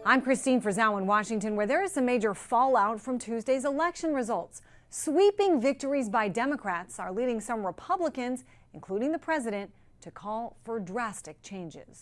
I'm Christine Frizzell in Washington, where there is some major fallout from Tuesday's election results. Sweeping victories by Democrats are leading some Republicans, including the president, to call for drastic changes.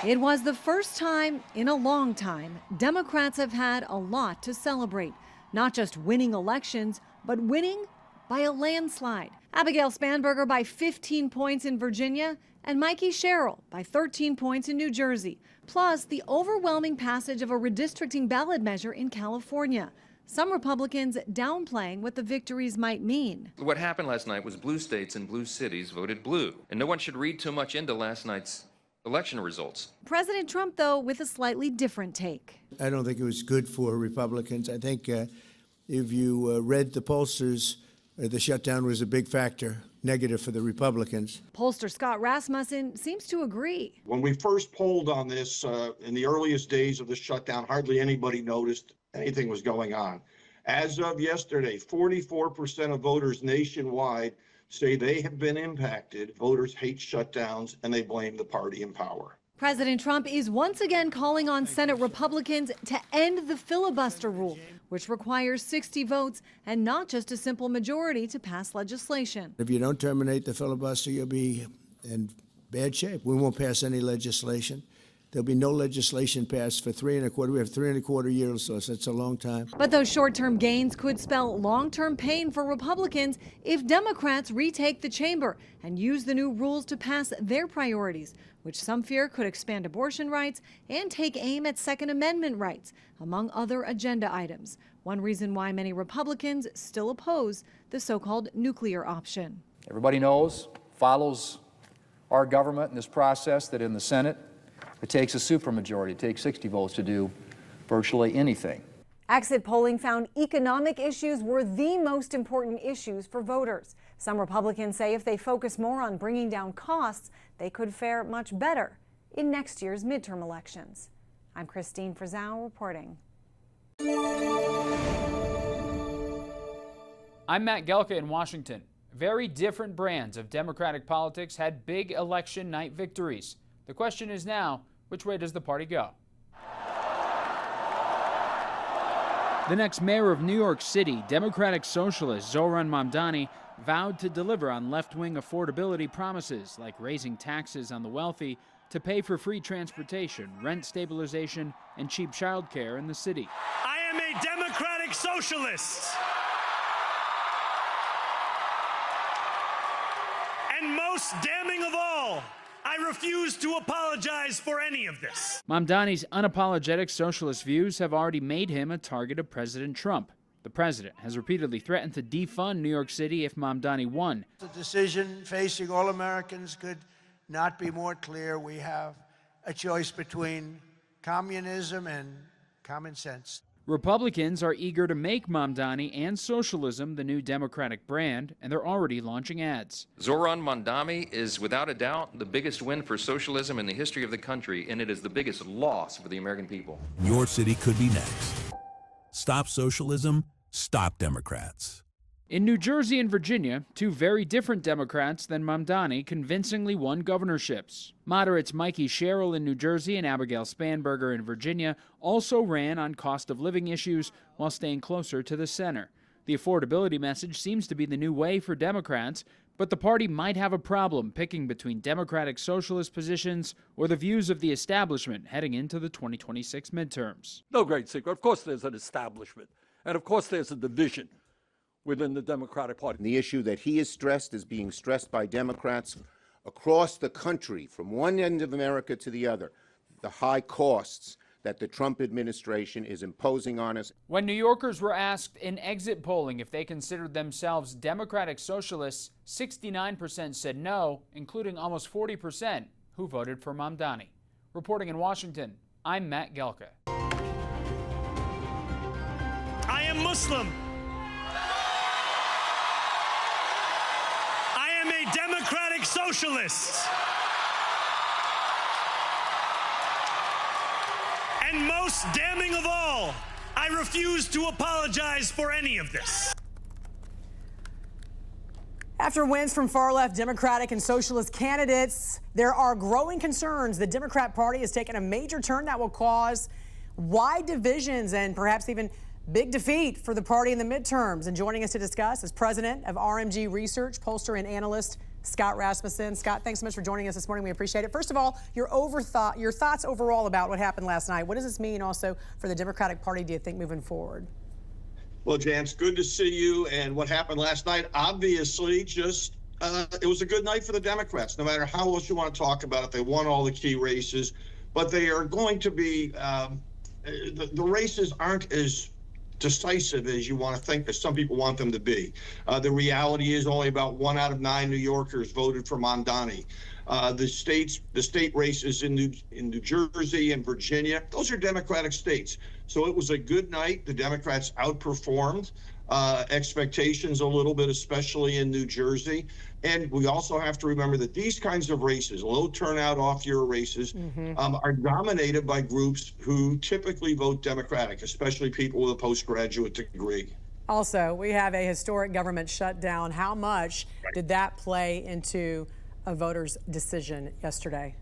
It was the first time in a long time Democrats have had a lot to celebrate. Not just winning elections, but winning by a landslide. Abigail Spanberger by 15 points in Virginia and Mikie Sherrill by 13 points in New Jersey, plus the overwhelming passage of a redistricting ballot measure in California. Some Republicans downplaying what the victories might mean. What happened last night was blue states and blue cities voted blue, and no one should read too much into last night's election results. President Trump, though, with a slightly different take. I don't think it was good for Republicans. I think if you read the pollsters, the shutdown was a big factor, negative for the Republicans. Pollster Scott Rasmussen seems to agree. When we first polled on this in the earliest days of the shutdown, hardly anybody noticed anything was going on. As of yesterday, 44% of voters nationwide say they have been impacted. Voters hate shutdowns and they blame the party in power. President Trump is once again calling on Senate Republicans to end the filibuster rule, which requires 60 votes and not just a simple majority to pass legislation. If you don't terminate the filibuster, you'll be in bad shape. We won't pass any legislation. There'll be no legislation passed for 3.25. We have 3.25 years, so that's a long time. But those short-term gains could spell long-term pain for Republicans if Democrats retake the chamber and use the new rules to pass their priorities, which some fear could expand abortion rights and take aim at Second Amendment rights, among other agenda items. One reason why many Republicans still oppose the so-called nuclear option. Everybody knows, follows our government in this process, that in the Senate, it takes a supermajority. It takes 60 votes to do virtually anything. Exit polling found economic issues were the most important issues for voters. Some Republicans say if they focus more on bringing down costs, they could fare much better in next year's midterm elections. I'm Christine Frizzell reporting. I'm Matt Gelka in Washington. Very different brands of Democratic politics had big election night victories. The question is now, which way does the party go? The next mayor of New York City, Democratic Socialist Zohran Mamdani, vowed to deliver on left-wing affordability promises like raising taxes on the wealthy to pay for free transportation, rent stabilization, and cheap childcare in the city. I am a Democratic Socialist. And most damning of all, I refuse to apologize for any of this. Mamdani's unapologetic socialist views have already made him a target of President Trump. The president has repeatedly threatened to defund New York City if Mamdani won. The decision facing all Americans could not be more clear. We have a choice between communism and common sense. Republicans are eager to make Mamdani and socialism the new Democratic brand, and they're already launching ads. Zohran Mamdani is without a doubt the biggest win for socialism in the history of the country, and it is the biggest loss for the American people. Your city could be next. Stop socialism, stop Democrats. In New Jersey and Virginia, two very different Democrats than Mamdani convincingly won governorships. Moderates Mikie Sherrill in New Jersey and Abigail Spanberger in Virginia also ran on cost of living issues while staying closer to the center. The affordability message seems to be the new way for Democrats, but the party might have a problem picking between Democratic Socialist positions or the views of the establishment heading into the 2026 midterms. No great secret. Of course there's an establishment, and of course there's a division within the Democratic Party. The issue that he has stressed is being stressed by Democrats across the country, from one end of America to the other, the high costs that the Trump administration is imposing on us. When New Yorkers were asked in exit polling if they considered themselves Democratic Socialists, 69% said no, including almost 40% who voted for Mamdani. Reporting in Washington, I'm Matt Gelka. I am Muslim. I am a Democratic Socialist. And most damning of all, I refuse to apologize for any of this. After wins from far-left Democratic and Socialist candidates, there are growing concerns the Democrat Party has taken a major turn that will cause wide divisions and perhaps even big defeat for the party in the midterms. And joining us to discuss is president of RMG Research, pollster and analyst Scott Rasmussen. Scott, thanks so much for joining us this morning. We appreciate it. First of all, your thoughts overall about what happened last night. What does this mean also for the Democratic Party, do you think, moving forward? Well, Jan, it's good to see you. And what happened last night, obviously, just it was a good night for the Democrats. No matter how else you want to talk about it, they won all the key races. But they are going to be the races aren't as decisive as you want to think, as some people want them to be. The reality is only about 1 out of 9 New Yorkers voted for Mamdani. The state races in New Jersey and Virginia, those are Democratic states. So it was a good night. The Democrats outperformed expectations a little bit, especially in New Jersey. And we also have to remember that these kinds of races, low turnout off-year races, are dominated by groups who typically vote Democratic, especially people with a postgraduate degree. Also, we have a historic government shutdown. How much did that play into a voter's decision yesterday?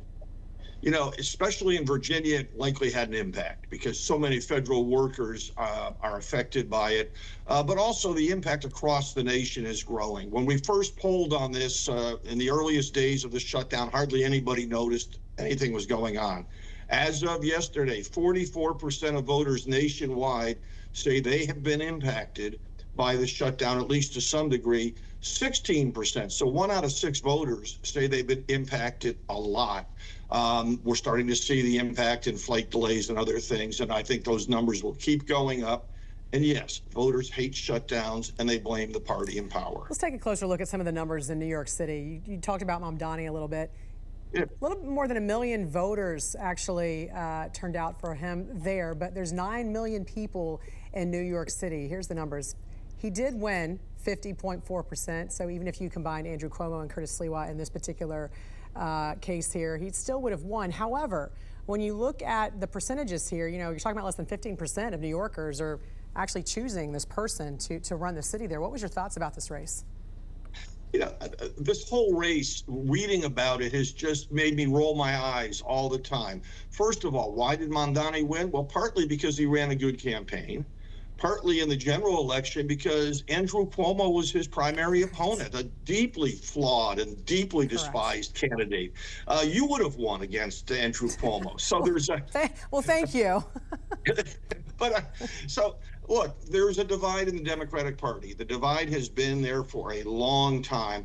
You know, especially in Virginia, it likely had an impact because so many federal workers are affected by it. But also the impact across the nation is growing. When we first polled on this in the earliest days of the shutdown, hardly anybody noticed anything was going on. As of yesterday, 44% of voters nationwide say they have been impacted by the shutdown, at least to some degree. 16%, so 1 out of 6 voters say they've been impacted a lot. We're starting to see the impact in flight delays and other things, and I think those numbers will keep going up. And yes, voters hate shutdowns, and they blame the party in power. Let's take a closer look at some of the numbers in New York City. You talked about Mamdani a little bit. Yeah. A little bit more than 1 million voters actually turned out for him there, but there's 9 million people in New York City. Here's the numbers. He did win 50.4%, so even if you combine Andrew Cuomo and Curtis Sliwa in this particular case here, he still would have won. However, when you look at the percentages here, you know, you're talking about less than 15% of New Yorkers are actually choosing this person to run the city there. What was your thoughts about this race? You know, this whole race, reading about it, has just made me roll my eyes all the time. First of all, why did Mamdani win? Well, partly because he ran a good campaign. Partly in the general election because Andrew Cuomo was his primary opponent, a deeply flawed and deeply despised candidate. You would have won against Andrew Cuomo. So there's a... Well, thank you. But so, look, there's a divide in the Democratic Party. The divide has been there for a long time.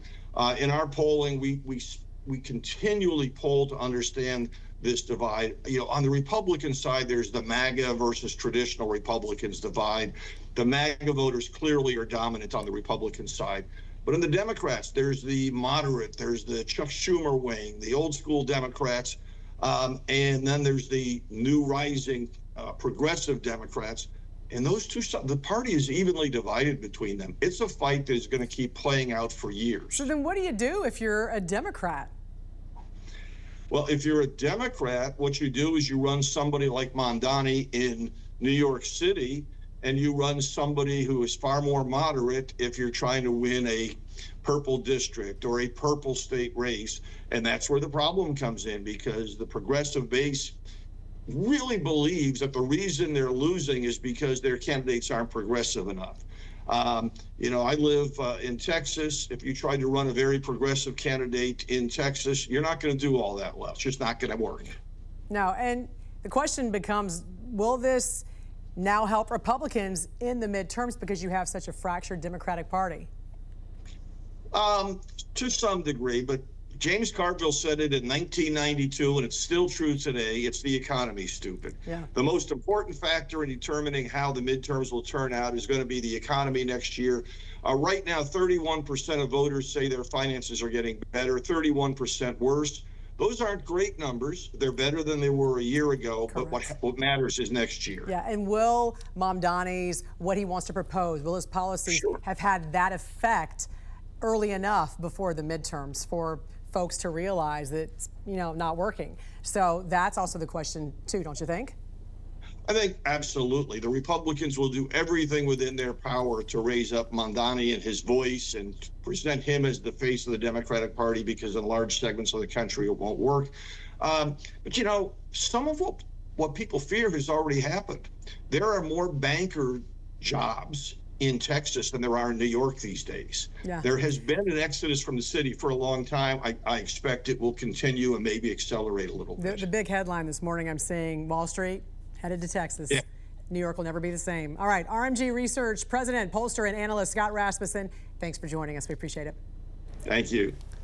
In our polling, we continually poll to understand this divide. You know, on the Republican side, there's the MAGA versus traditional Republicans divide. The MAGA voters clearly are dominant on the Republican side. But in the Democrats, there's the moderate, there's the Chuck Schumer wing, the old school Democrats, and then there's the new rising progressive Democrats. And those two, the party is evenly divided between them. It's a fight that is going to keep playing out for years. So then what do you do if you're a Democrat? Well, if you're a Democrat, what you do is you run somebody like Mamdani in New York City, and you run somebody who is far more moderate if you're trying to win a purple district or a purple state race. And that's where the problem comes in, because the progressive base really believes that the reason they're losing is because their candidates aren't progressive enough. You know, I live in Texas. If you try to run a very progressive candidate in Texas, you're not going to do all that well. It's just not going to work. No, and the question becomes, will this now help Republicans in the midterms because you have such a fractured Democratic Party? To some degree, but James Carville said it in 1992, and it's still true today. It's the economy, stupid. Yeah. The most important factor in determining how the midterms will turn out is going to be the economy next year. Right now, 31% of voters say their finances are getting better, 31% worse. Those aren't great numbers. They're better than they were a year ago. Correct. But what matters is next year. Yeah, and will Mamdani's, what he wants to propose, will his policies have had that effect early enough before the midterms for folks to realize that it's, you know, not working? So that's also the question too, don't you think? I think absolutely. The Republicans will do everything within their power to raise up Mamdani and his voice and present him as the face of the Democratic Party, because in large segments of the country it won't work. But, you know, some of what people fear has already happened. There are more banker jobs in Texas than there are in New York these days. Yeah. There has been an exodus from the city for a long time. I expect it will continue and maybe accelerate a little bit. The big headline this morning I'm seeing, Wall Street headed to Texas. Yeah. New York will never be the same. All right, RMG Research President, pollster, and analyst Scott Rasmussen, thanks for joining us. We appreciate it. Thank you.